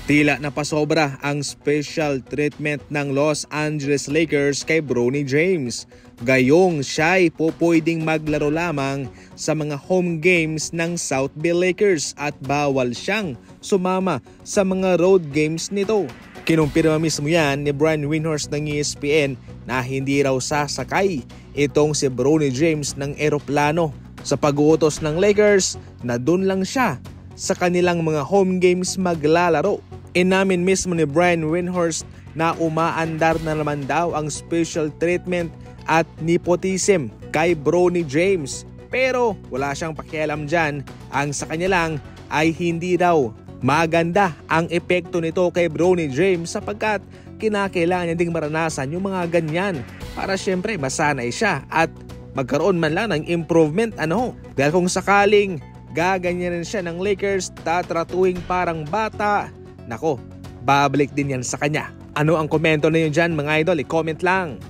Tila napasobra ang special treatment ng Los Angeles Lakers kay Bronny James. Gayong siya'y pwedeng maglaro lamang sa mga home games ng South Bay Lakers at bawal siyang sumama sa mga road games nito. Kinumpirma mismo yan ni Brian Windhorst ng ESPN na hindi raw sasakay itong si Bronny James ng eroplano sa pag-uutos ng Lakers na dun lang siya sa kanilang mga home games maglalaro. Inamin mismo ni Brian Windhorst na umaandar na naman daw ang special treatment at nepotism kay Bronny James. Pero wala siyang pakialam dyan, ang sa kanya lang ay hindi daw maganda ang epekto nito kay Bronny James sapagkat kinakailangan niya ding maranasan yung mga ganyan para syempre masanay siya at magkaroon man lang ng improvement Dahil kung sakaling gaganyanin siya ng Lakers, tatratuing parang bata, nako, babalik din yan sa kanya. Ano ang komento ninyo dyan mga idol? I-comment lang.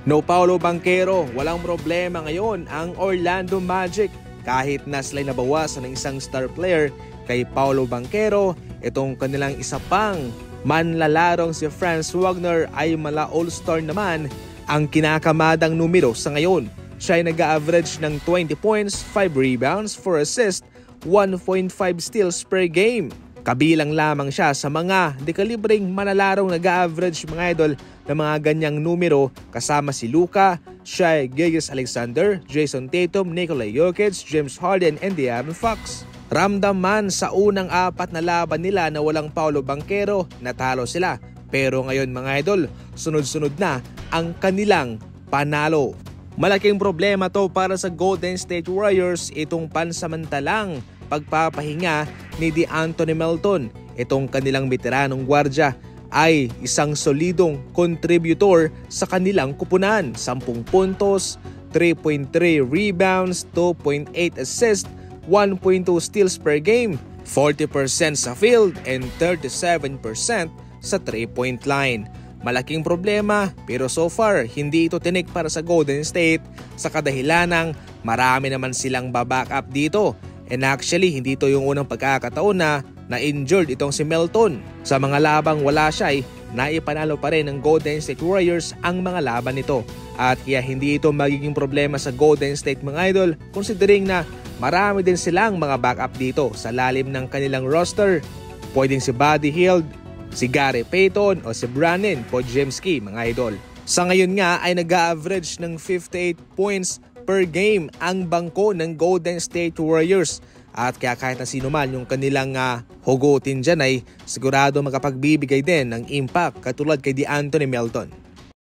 No Paolo Banchero, walang problema ngayon ang Orlando Magic. Kahit na sila'y nabawasan ng isang star player kay Paolo Banchero, itong kanilang isa pang manlalarong si Franz Wagner ay mala all-star naman ang kinakamadang numero sa ngayon. Siya ay nag-average ng 20 points, 5 rebounds, 4 assists, 1.5 steals per game. Kabilang lamang siya sa mga dekalibreng manalarong nag-average mga idol ng mga ganyang numero kasama si Luka, Shai Gilgeous-Alexander, Jason Tatum, Nikola Jokic, James Harden, and De'Aaron Fox. Ramdam man sa unang 4 na laban nila na walang Paolo Banchero, natalo sila. Pero ngayon mga idol, sunod-sunod na ang kanilang panalo. Malaking problema to para sa Golden State Warriors itong pansamantalang pagpapahinga ni DeAnthony Melton. Itong kanilang veteranong gwardya ay isang solidong contributor sa kanilang kupunan. 10 puntos, 3.3 rebounds, 2.8 assists, 1.2 steals per game, 40% sa field and 37% sa 3-point line. Malaking problema pero so far hindi ito tinik para sa Golden State sa kadahilanang marami naman silang baback up dito. And actually hindi ito yung unang pagkakataon na injured itong si Melton. Sa mga labang wala siya ay naipanalo pa rin ng Golden State Warriors ang mga laban nito. At kaya hindi ito magiging problema sa Golden State mga idol considering na marami din silang mga backup dito sa lalim ng kanilang roster. Pwedeng si Buddy Hield, si Gary Payton o si Brandon Podziemski mga idol. Sa ngayon nga ay nag-average ng 58 points per game ang bangko ng Golden State Warriors. At kaya kahit na sino man yung kanilang hugutin dyan ay sigurado makapagbibigay din ng impact katulad kay DeAnthony Melton.